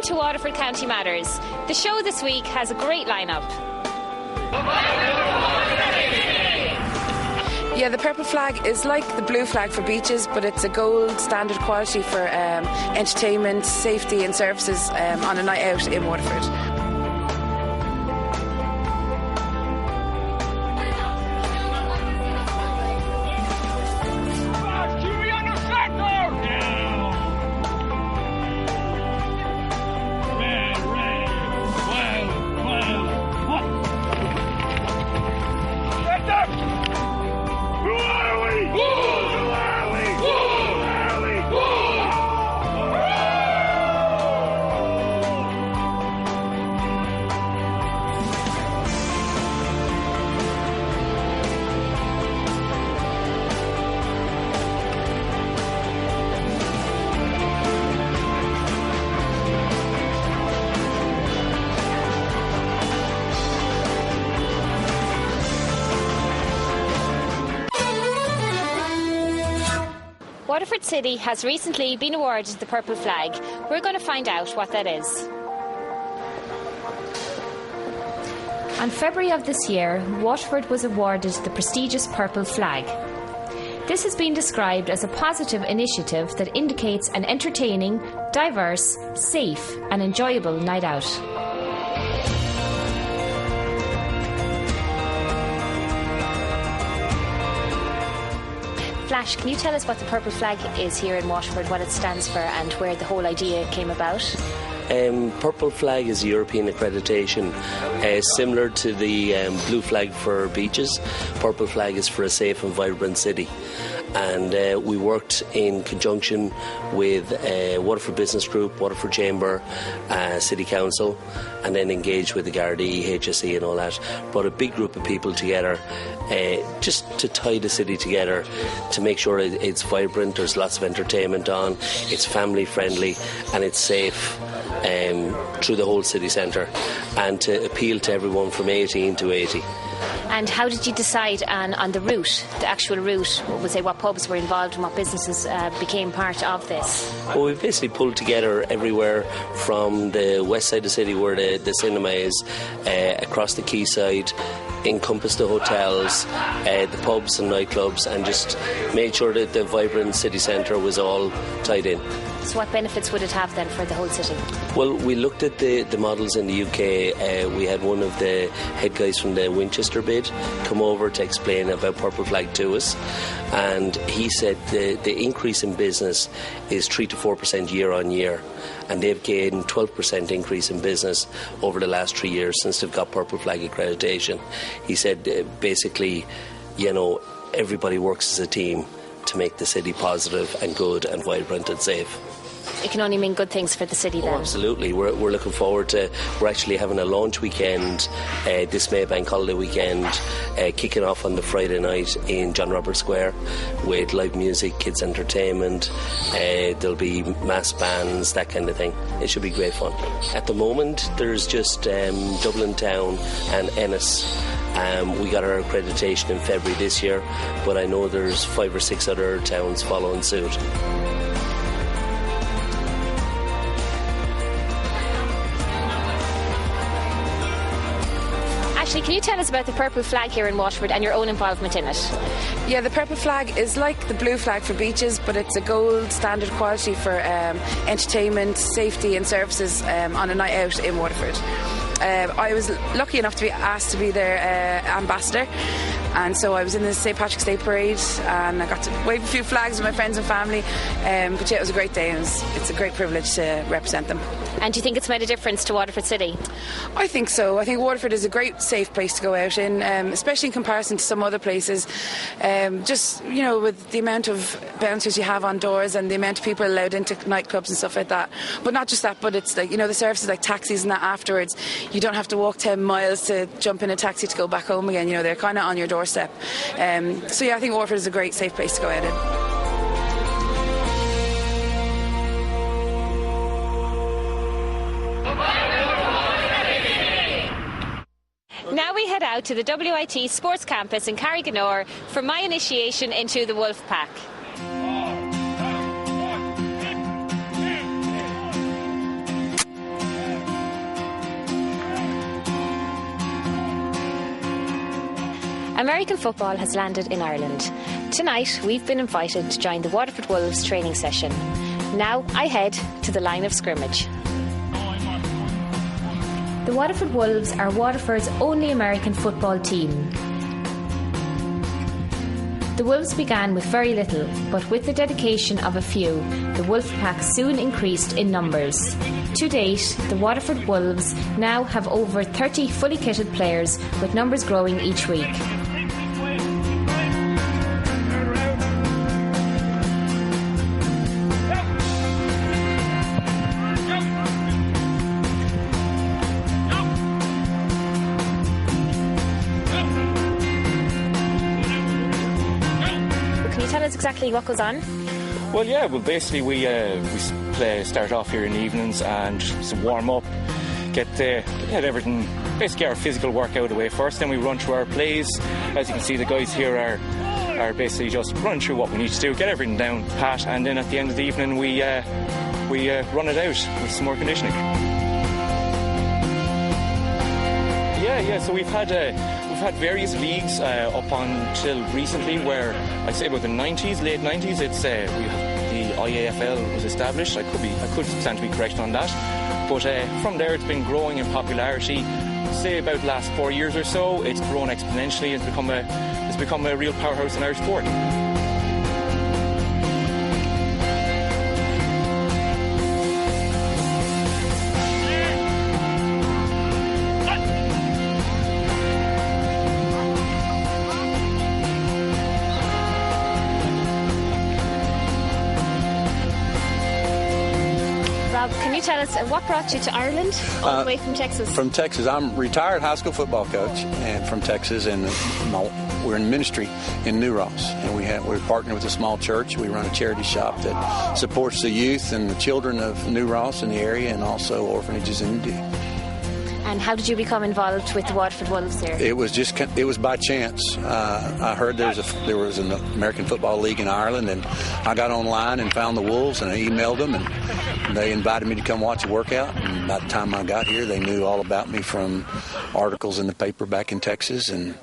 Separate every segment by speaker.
Speaker 1: Welcome to Waterford County Matters. The show this week has a great lineup.
Speaker 2: Yeah, the purple flag is like the blue flag for beaches, but it's a gold standard quality for entertainment, safety and services on a night out in Waterford.
Speaker 1: Waterford City has recently been awarded the purple flag. We're going to find out what that is. On February of this year, Waterford was awarded the prestigious purple flag. This has been described as a positive initiative that indicates an entertaining, diverse, safe and enjoyable night out. Flash, can you tell us what the purple flag is here in Waterford, what it stands for and where the whole idea came about?
Speaker 3: Purple flag is European accreditation, similar to the blue flag for beaches. Purple flag is for a safe and vibrant city. And we worked in conjunction with Waterford Business Group, Waterford Chamber, City Council, and then engaged with the Gardaí, HSE and all that. Brought a big group of people together just to tie the city together, to make sure it's vibrant, there's lots of entertainment on, it's family friendly and it's safe through the whole city centre, and to appeal to everyone from 18 to 80.
Speaker 1: And how did you decide on the route, the actual route? We'll say what pubs were involved and what businesses became part of this?
Speaker 3: Well, we basically pulled together everywhere from the west side of the city where the cinema is, across the quayside, encompassed the hotels, the pubs and nightclubs, and just made sure that the vibrant city centre was all tied in.
Speaker 1: So what benefits would it have then for the whole city?
Speaker 3: Well, we looked at the models in the UK. We had one of the head guys from the Winchester bid come over to explain about Purple Flag to us, and he said the increase in business is 3 to 4% year on year, and they've gained 12% increase in business over the last 3 years since they've got Purple Flag accreditation. He said basically, you know, everybody works as a team to make the city positive and good and vibrant and safe.
Speaker 1: It can only mean good things for the city then.
Speaker 3: Oh, absolutely. We're looking forward to, we're actually having a launch weekend this May bank holiday weekend, kicking off on the Friday night in John Roberts Square with live music, kids entertainment, there'll be mass bands, that kind of thing. It should be great fun. At the moment there's just Dublin Town and Ennis. We got our accreditation in February this year, but I know there's 5 or 6 other towns following suit.
Speaker 1: Ashley, can you tell us about the purple flag here in Waterford and your own involvement in it?
Speaker 2: Yeah, the purple flag is like the blue flag for beaches, but it's a gold standard quality for entertainment, safety and services on a night out in Waterford. I was lucky enough to be asked to be their ambassador, and so I was in the St Patrick's Day Parade and I got to wave a few flags with my friends and family, but yeah, it was a great day and it's a great privilege to represent them.
Speaker 1: And do you think it's made a difference to Waterford City?
Speaker 2: I think so. I think Waterford is a great safe place to go out in, especially in comparison to some other places. Just, you know, with the amount of bouncers you have on doors and the amount of people allowed into nightclubs and stuff like that. But not just that, but it's like, you know, the services like taxis and that afterwards. You don't have to walk 10 miles to jump in a taxi to go back home again. You know, they're kind of on your doorstep. So yeah, I think Waterford is a great safe place to go out in.
Speaker 1: Now we head out to the WIT Sports Campus in Carriganore for my initiation into the Wolf Pack. American football has landed in Ireland. Tonight, we've been invited to join the Waterford Wolves training session. Now, I head to the line of scrimmage. The Waterford Wolves are Waterford's only American football team. The Wolves began with very little, but with the dedication of a few, the Wolf Pack soon increased in numbers. To date, the Waterford Wolves now have over 30 fully kitted players, with numbers growing each week. Exactly what goes on?
Speaker 4: Well, basically we start off here in the evenings and some warm up, get everything, basically our physical work out of the way first, then we run through our plays. As you can see, the guys here are basically just running through what we need to do, get everything down pat, and then at the end of the evening we run it out with some more conditioning. So we've had various leagues up until recently, where I'd say about the 90s, late 90s, the IAFL was established. I could stand to be correct on that, but from there it's been growing in popularity. Say about the last 4 years or so, it's grown exponentially. It's become a real powerhouse in Irish sport.
Speaker 1: Can you tell us what brought you to Ireland all the way from Texas?
Speaker 5: From Texas. I'm a retired high school football coach and from Texas, and we're in ministry in New Ross, and we're partnered with a small church. We run a charity shop that supports the youth and the children of New Ross in the area, and also orphanages in India.
Speaker 1: And how did you become involved with the Waterford Wolves here?
Speaker 5: It was by chance. I heard there was an American Football League in Ireland, and I got online and found the Wolves, and I emailed them, and they invited me to come watch a workout. And by the time I got here, they knew all about me from articles in the paper back in Texas, and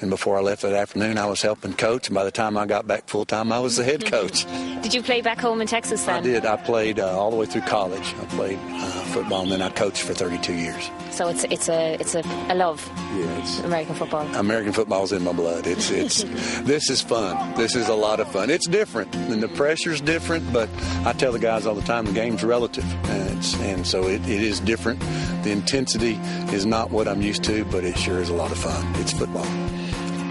Speaker 5: before I left that afternoon, I was helping coach, and by the time I got back full-time, I was the head coach.
Speaker 1: Did you play back home in Texas then?
Speaker 5: I did. I played all the way through college. I played football, and then I coached for 32 years.
Speaker 1: So it's a love.
Speaker 5: Yeah, it's
Speaker 1: American football.
Speaker 5: American football's in my blood. This is fun. This is a lot of fun. It's different, and the pressure's different. But I tell the guys all the time, the game's relative, and so it is different. The intensity is not what I'm used to, but it sure is a lot of fun. It's football.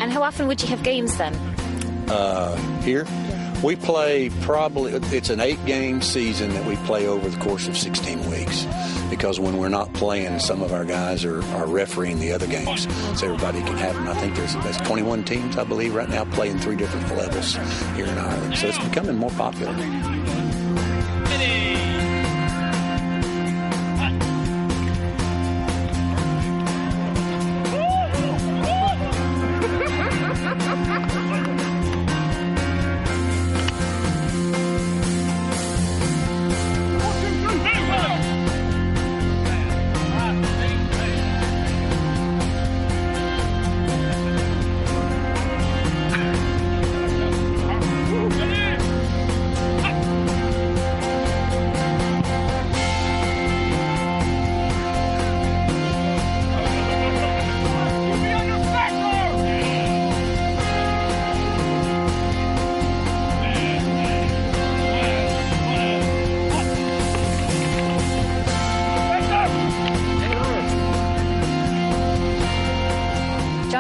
Speaker 1: And how often would you have games then?
Speaker 5: Here? We play it's an 8-game season that we play over the course of 16 weeks, because when we're not playing, some of our guys are refereeing the other games, so everybody can have them. I think there's 21 teams, I believe, right now playing 3 different levels here in Ireland, so it's becoming more popular.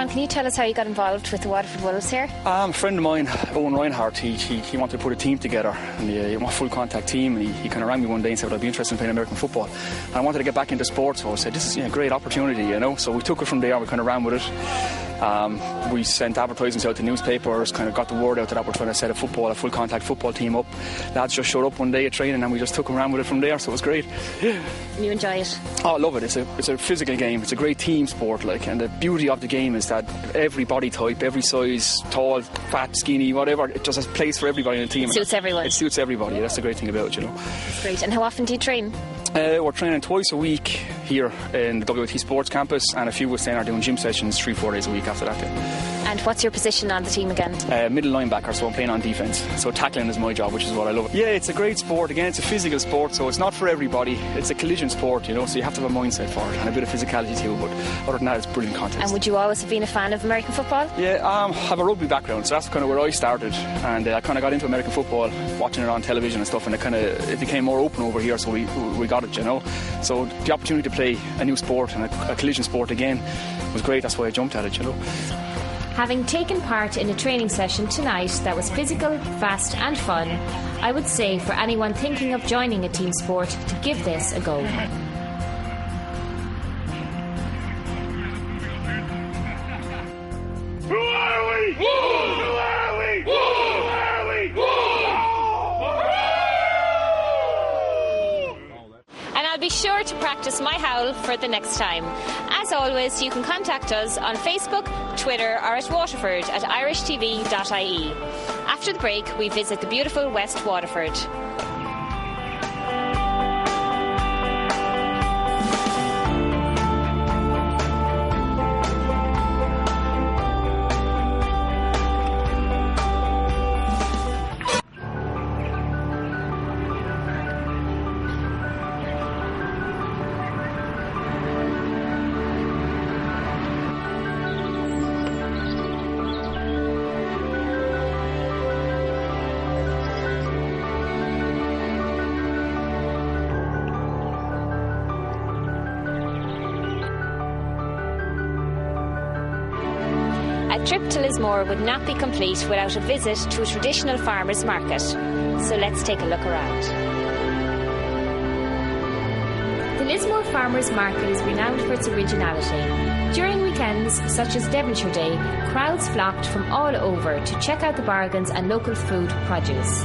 Speaker 1: Can you tell us how you got involved with the Waterford Wolves here?
Speaker 4: A friend of mine, Owen Reinhardt, he wanted to put a team together, and he wanted a full contact team, and he kind of rang me one day and said, would I be interested in playing American football? And I wanted to get back into sports, so I said, this is a great opportunity, so we took it from there, we kind of ran with it. We sent advertisements out to newspapers, kind of got the word out that we're trying to set a full contact football team up. Lads just showed up one day at training, and we just took them around with it from there, so it was great.
Speaker 1: You enjoy it?
Speaker 4: Oh, I love it. It's a physical game. It's a great team sport, and the beauty of the game is that every body type, every size, tall, fat, skinny, whatever, it just has place for everybody in the team.
Speaker 1: It suits everyone.
Speaker 4: It suits everybody. That's the great thing about it,
Speaker 1: That's great. And how often do you train?
Speaker 4: We're training twice a week here in the WIT Sports Campus, and a few of us then are doing gym sessions 3-4 days a week after that.
Speaker 1: And what's your position on the team again?
Speaker 4: Middle linebacker, so I'm playing on defence. So tackling is my job, which is what I love. Yeah, it's a great sport. Again, it's a physical sport, so it's not for everybody. It's a collision sport, you know, so you have to have a mindset for it and a bit of physicality too. But other than that, it's brilliant contest.
Speaker 1: And would you always have been a fan of American football?
Speaker 4: Yeah, I have a rugby background, so that's kind of where I started. And I kind of got into American football, watching it on television and stuff, and it became more open over here, so we got it, you know. So the opportunity to play a new sport and a collision sport again was great. That's why I jumped at it, you know.
Speaker 1: Having taken part in a training session tonight that was physical, fast and fun, I would say for anyone thinking of joining a team sport to give this a go.
Speaker 6: Who are we? Woo! Who are we? Woo! Who are we? Woo!
Speaker 1: And I'll be sure to practice my howl for the next time. As always, you can contact us on Facebook, Twitter or at Waterford at irishtv.ie. After the break, we visit the beautiful West Waterford. A trip to Lismore would not be complete without a visit to a traditional farmers' market. So let's take a look around. The Lismore Farmers Market is renowned for its originality. During weekends, such as Devonshire Day, crowds flocked from all over to check out the bargains and local food produce.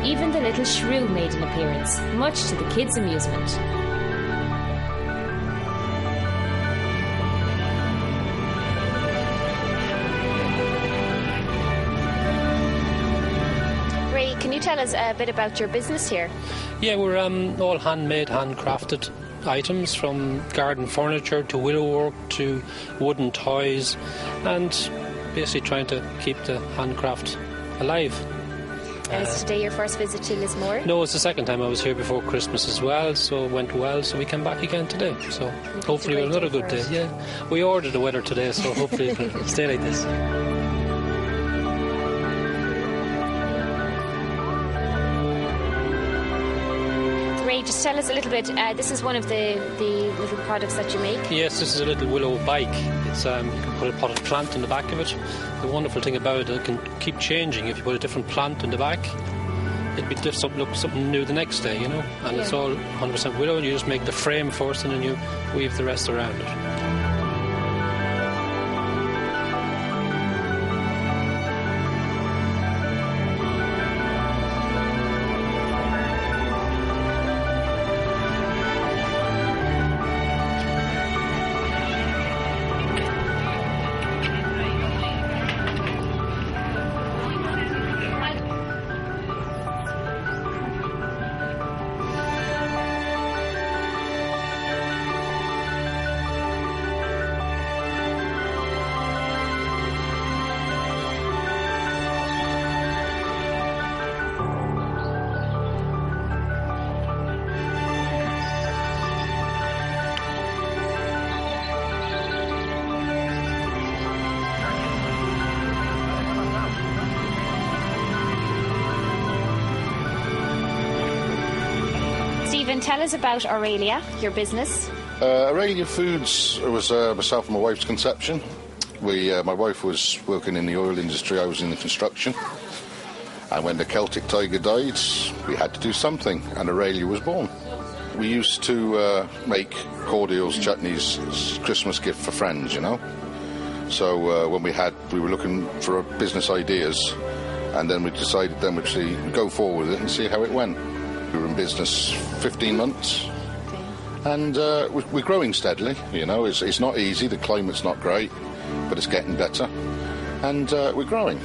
Speaker 1: Even the little shrew made an appearance, much to the kids' amusement. Can you tell us a bit about your business here?
Speaker 7: Yeah, we're all handmade, handcrafted items, from garden furniture to willowwork to wooden toys, and basically trying to keep the handcraft alive.
Speaker 1: Is today your first visit to Lismore?
Speaker 7: No, it's the second time. I was here before Christmas as well, so it went well, so we came back again today. So hopefully we'll have another good day. Yeah, we ordered the weather today, so hopefully it'll stay like this.
Speaker 1: Just tell us a little bit, this is one of the little products that you make?
Speaker 7: Yes, this is a little willow bike. It's you can put a potted plant in the back of it. The wonderful thing about it can keep changing. If you put a different plant in the back, it'll be something new the next day, you know. And It's all 100% willow, and you just make the frame first and then you weave the rest around it.
Speaker 1: Tell us about Aurelia, your business.
Speaker 8: Aurelia Foods was myself and my wife's conception. My wife was working in the oil industry, I was in the construction. And when the Celtic tiger died, we had to do something, and Aurelia was born. We used to make cordials, chutneys, as Christmas gift for friends, you know. So when we were looking for business ideas, and then we decided then we'd go forward with it and see how it went. We were in business 15 months, and we're growing steadily. You know, it's not easy. The climate's not great, but it's getting better, and we're growing.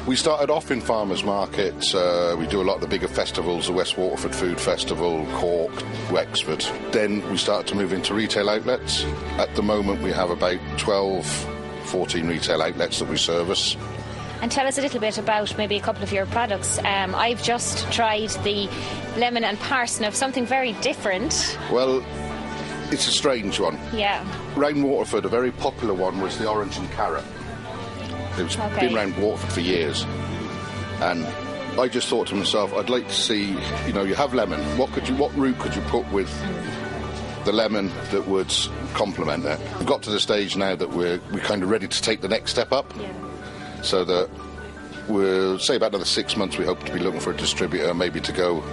Speaker 8: We started off in farmers markets. We do a lot of the bigger festivals, the West Waterford Food Festival, Cork, Wexford. Then we started to move into retail outlets. At the moment we have about 12, 14 retail outlets that we service.
Speaker 1: And tell us a little bit about maybe a couple of your products. I've just tried the lemon and parsnip, something very different.
Speaker 8: Well, it's a strange one.
Speaker 1: Yeah.
Speaker 8: Round Waterford, a very popular one was the orange and carrot. It's been around Waterford for years. And I just thought to myself, I'd like to see, you know, you have lemon. What root could you put with the lemon that would complement it? We've got to the stage now that we're kind of ready to take the next step up.
Speaker 1: Yeah.
Speaker 8: So that we'll say about another 6 months we hope to be looking for a distributor, maybe to go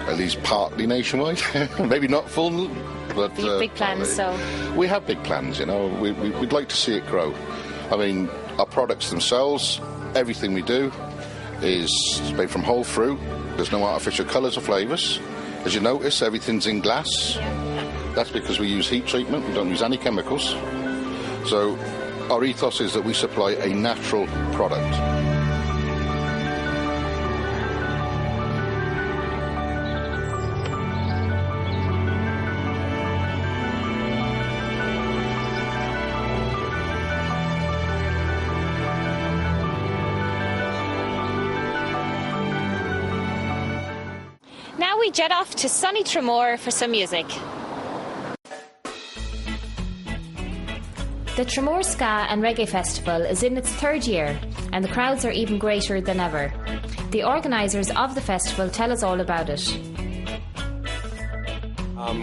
Speaker 8: at least partly nationwide. Maybe not full, but
Speaker 1: big plans. So
Speaker 8: we have big plans, you know. We'd like to see it grow. I mean, our products themselves, everything we do is made from whole fruit. There's no artificial colours or flavours. As you notice, everything's in glass. That's because we use heat treatment. We don't use any chemicals. So our ethos is that we supply a natural product.
Speaker 1: now we jet off to sunny Tramore for some music. The Tramore Ska and Reggae Festival is in its third year, and the crowds are even greater than ever. The organisers of the festival tell us all about it.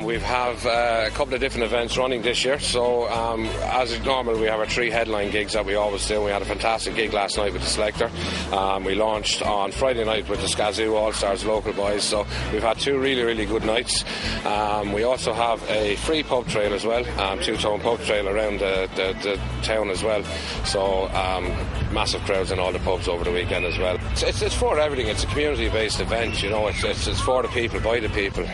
Speaker 9: We have a couple of different events running this year. So as is normal, we have our 3 headline gigs that we always do. We had a fantastic gig last night with the Selector. We launched on Friday night with the Skazoo All-Stars local boys. So we've had 2 really, really good nights. We also have a free pub trail as well, 2-tone pub trail around the town as well. So massive crowds in all the pubs over the weekend as well. It's for everything. It's a community-based event, you know. It's for the people, by the people,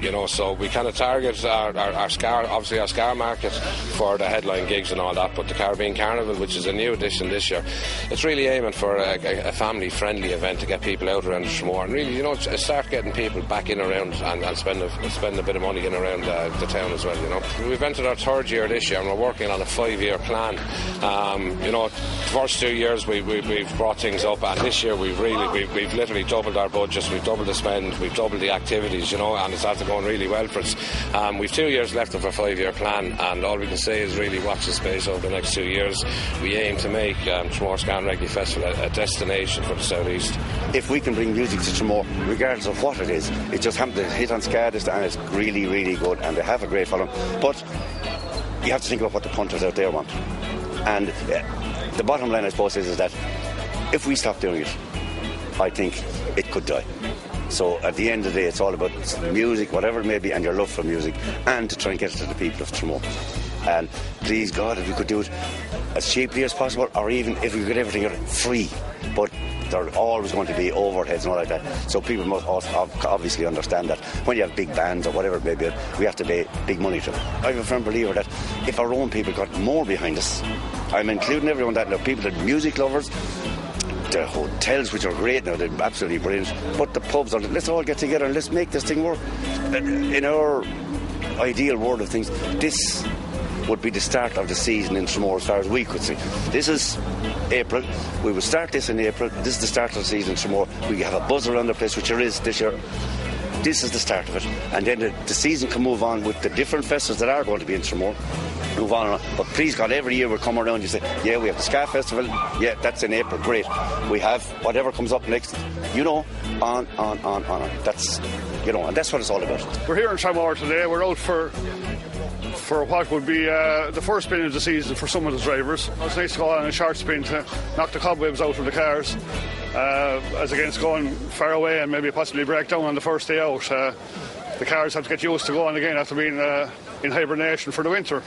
Speaker 9: you know. So we kind of target our Scar market for the headline gigs and all that, but the Caribbean Carnival, which is a new edition this year, it's really aiming for a family-friendly event to get people out around the Lismore and really, you know, start getting people back in around and spend a bit of money in around the town as well, you know. We've entered our 3rd year this year and we're working on a 5-year plan. You know, the first 2 years we've brought things up, and this year we've literally doubled our budgets, we've doubled the spend, we've doubled the activities, you know, and it's after going really well for us. We've 2 years left of our 5-year plan, and all we can say is really watch the space over the next 2 years. We aim to make Tramore Ska and Reggae Festival a destination for the South East.
Speaker 10: If we can bring music to Tramore, regardless of what it is, it just happened to hit on Ska this, and it's really, really good, and they have a great following. But you have to think about what the punters out there want. And the bottom line, I suppose, is that if we stop doing it, I think it could die. So at the end of the day, it's all about music, whatever it may be, and your love for music, and to try and get it to the people of Tramore. And please God, if we could do it as cheaply as possible, or even if we could get everything free. But there are always going to be overheads and all like that. So people must obviously understand that when you have big bands or whatever it may be, we have to pay big money to them. I'm a firm believer that if our own people got more behind us, I'm including everyone that, now people that are music lovers, the hotels, which are great now, they're absolutely brilliant, but the pubs, let's all get together and let's make this thing work. In our ideal world of things, this would be the start of the season in Tramore as far as we could see. This is April. We will start this in April. This is the start of the season in Tramore. We have a buzz around the place, which there is this year. This is the start of it. And then the season can move on with the different festivals that are going to be in Tramore. Move on and on. But please God, every year we'll come around, you say, yeah, we have the Ska Festival, yeah, that's in April, great. We have whatever comes up next, you know, on. That's, you know, and that's what it's all about.
Speaker 11: We're here in Tramore today. We're out for what would be the first spin of the season for some of the drivers. It's nice to go on a short spin to knock the cobwebs out of the cars, as against going far away and maybe possibly break down on the first day out. The cars have to get used to going again after being in hibernation for the winter.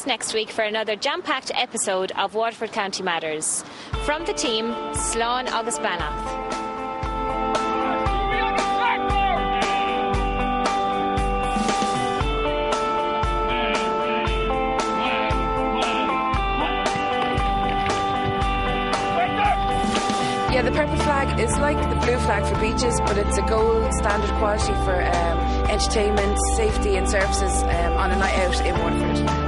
Speaker 1: us next week for another jam-packed episode of Waterford County Matters. From the team, Slán agus Bannacht.
Speaker 2: Yeah, the purple flag is like the blue flag for beaches, but it's a gold standard quality for entertainment, safety and services on a night out in Waterford.